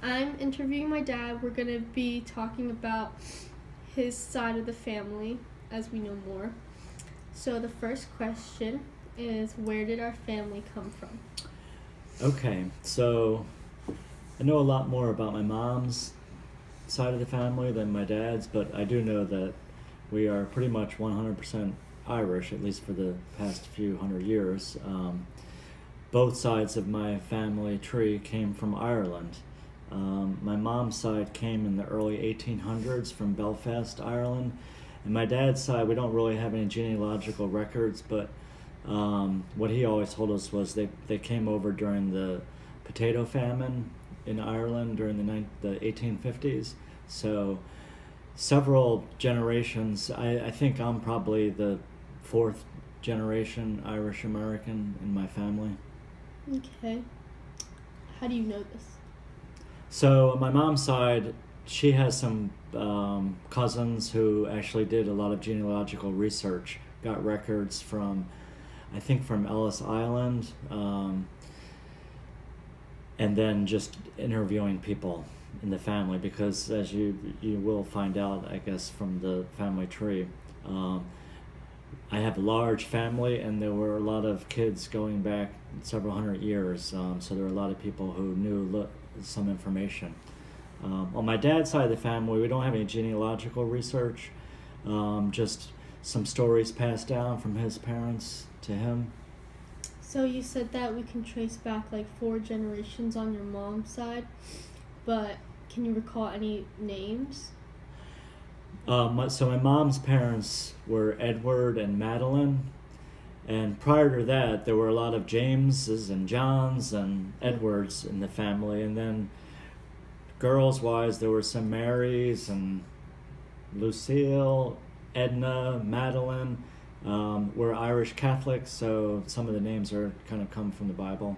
I'm interviewing my dad. We're going to be talking about his side of the family as we know more. So the first question is, where did our family come from? Okay, so I know a lot more about my mom's side of the family than my dad's, but I do know that we are pretty much 100% Irish, at least for the past few hundred years. Both sides of my family tree came from Ireland. My mom's side came in the early 1800s from Belfast, Ireland. And my dad's side, we don't really have any genealogical records, but what he always told us was they came over during the potato famine in Ireland during the 1850s. So several generations. I think I'm probably the fourth generation Irish American in my family. Okay. How do you know this? So on my mom's side, she has some cousins who actually did a lot of genealogical research, got records from, I think, from Ellis Island, and then just interviewing people in the family, because as you will find out, I guess, from the family tree, I have a large family, and there were a lot of kids going back several hundred years, so there were a lot of people who knew some information. On my dad's side of the family, we don't have any genealogical research, just some stories passed down from his parents to him. So you said that we can trace back like 4 generations on your mom's side, but can you recall any names? So my mom's parents were Edward and Madeline, and prior to that, there were a lot of Jameses and Johns and Edwards in the family, and then girls-wise, there were some Marys and Lucille, Edna, Madeline. We're Irish Catholics, so some of the names are kind of come from the Bible.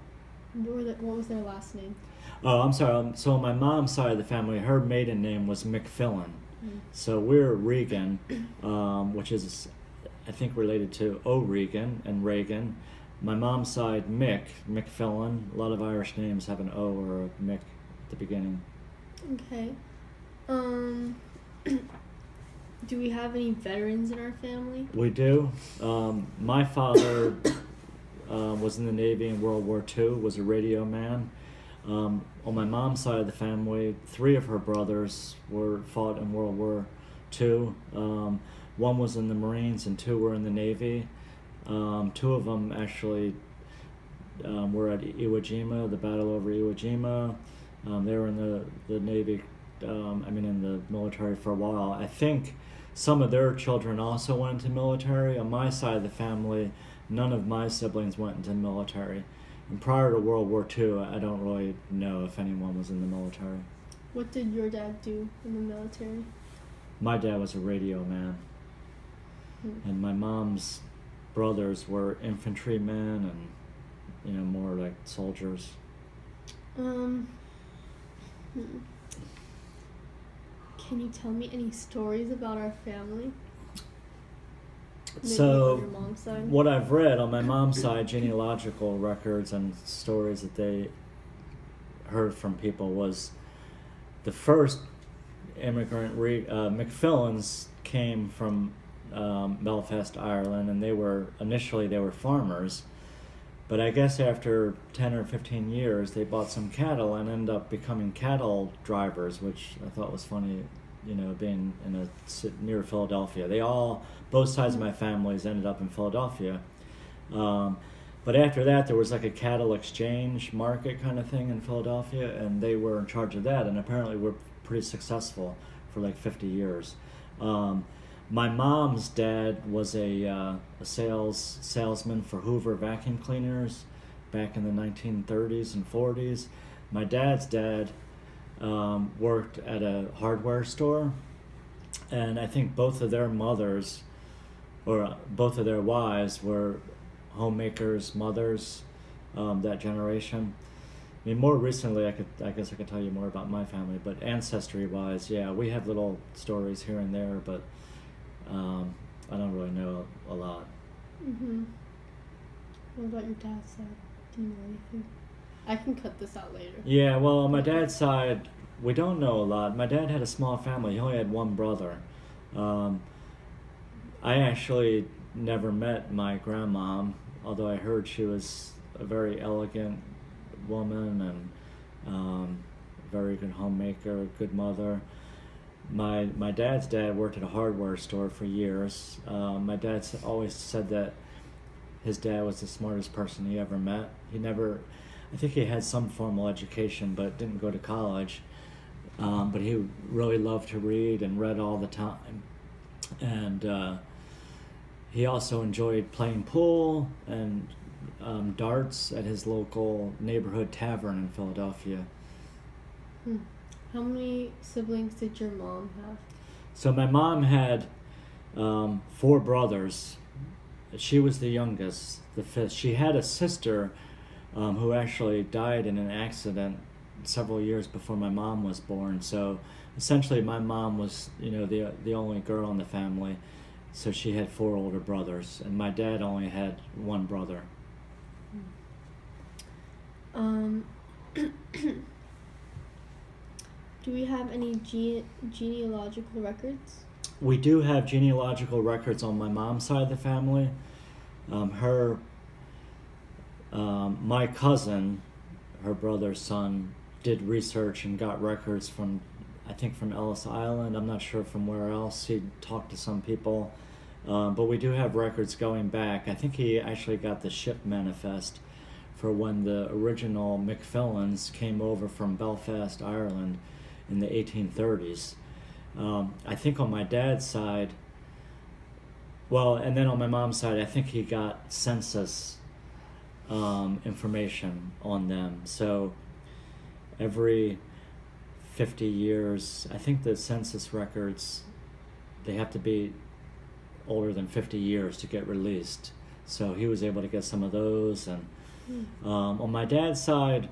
What was their last name? Oh, I'm sorry. So on my mom's side of the family, her maiden name was McFillin. So we're Regan, which is, I think, related to O'Regan and Reagan. My mom's side, McFillin. A lot of Irish names have an O or a Mick at the beginning. Okay. Do we have any veterans in our family? We do. My father was in the Navy in World War II, was a radio man. On my mom's side of the family, 3 of her brothers fought in World War II. 1 was in the Marines and 2 were in the Navy. 2 of them actually were at Iwo Jima, the battle over Iwo Jima. They were in the Navy, in the military for a while. I think some of their children also went into military. On my side of the family, none of my siblings went into the military. And prior to World War II, I don't really know if anyone was in the military. What did your dad do in the military? My dad was a radio man. And my mom's brothers were infantrymen and, more like soldiers. Can you tell me any stories about our family? Maybe So, on your mom's side? what I've read on my mom's side, genealogical records and stories that they heard from people, was the first immigrant, McFillins, came from Belfast, Ireland, and they were farmers. But I guess after 10 or 15 years, they bought some cattle and ended up becoming cattle drivers, which I thought was funny, being near Philadelphia. Both sides of my families ended up in Philadelphia. But after that, there was like a cattle exchange market kind of thing in Philadelphia, and they were in charge of that, and apparently were pretty successful for like 50 years. My mom's dad was a salesman for Hoover vacuum cleaners back in the 1930s and 40s. My dad's dad worked at a hardware store, and I think both of their mothers, or both of their wives, were homemakers, mothers, that generation. I mean, more recently, I guess I could tell you more about my family, but ancestry-wise, yeah, we have little stories here and there, but I don't really know a lot. What about your dad's side? Do you know anything? I can cut this out later. Yeah, well, on my dad's side, we don't know a lot. My dad had a small family. He only had one brother. Um, I actually never met my grandmom, although I heard she was a very elegant woman and very good homemaker, good mother. My dad's dad worked at a hardware store for years. My dad always said that his dad was the smartest person he ever met. I think he had some formal education, but didn't go to college. But he really loved to read and read all the time. And he also enjoyed playing pool and darts at his local neighborhood tavern in Philadelphia. How many siblings did your mom have? So my mom had 4 brothers. She was the youngest, the 5th. She had a sister who actually died in an accident several years before my mom was born. So essentially my mom was, the only girl in the family. So she had 4 older brothers, and my dad only had 1 brother. Do we have any genealogical records? We do have genealogical records on my mom's side of the family. My cousin, her brother's son, did research and got records from Ellis Island. I'm not sure from where else. He talked to some people. But we do have records going back. I think he actually got the ship manifest for when the original McFillans came over from Belfast, Ireland in the 1830s. I think on my dad's side, and then on my mom's side, I think he got census information on them. So every 50 years, I think the census records, they have to be older than 50 years to get released. So he was able to get some of those. And on my dad's side,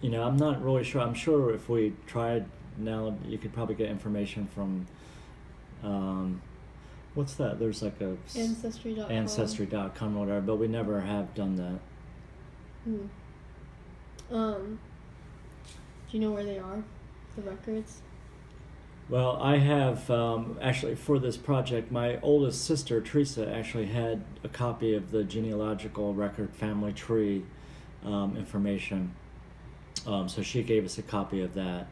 I'm not really sure. I'm sure if we tried now, you could probably get information from what's that? There's like a Ancestry.com or whatever, but we never have done that. Do you know where they are, the records? Well, I have, actually for this project, my oldest sister, Teresa, actually had a copy of the genealogical record family tree information. So she gave us a copy of that.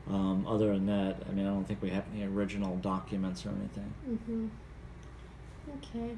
Other than that, I don't think we have any original documents or anything. Okay.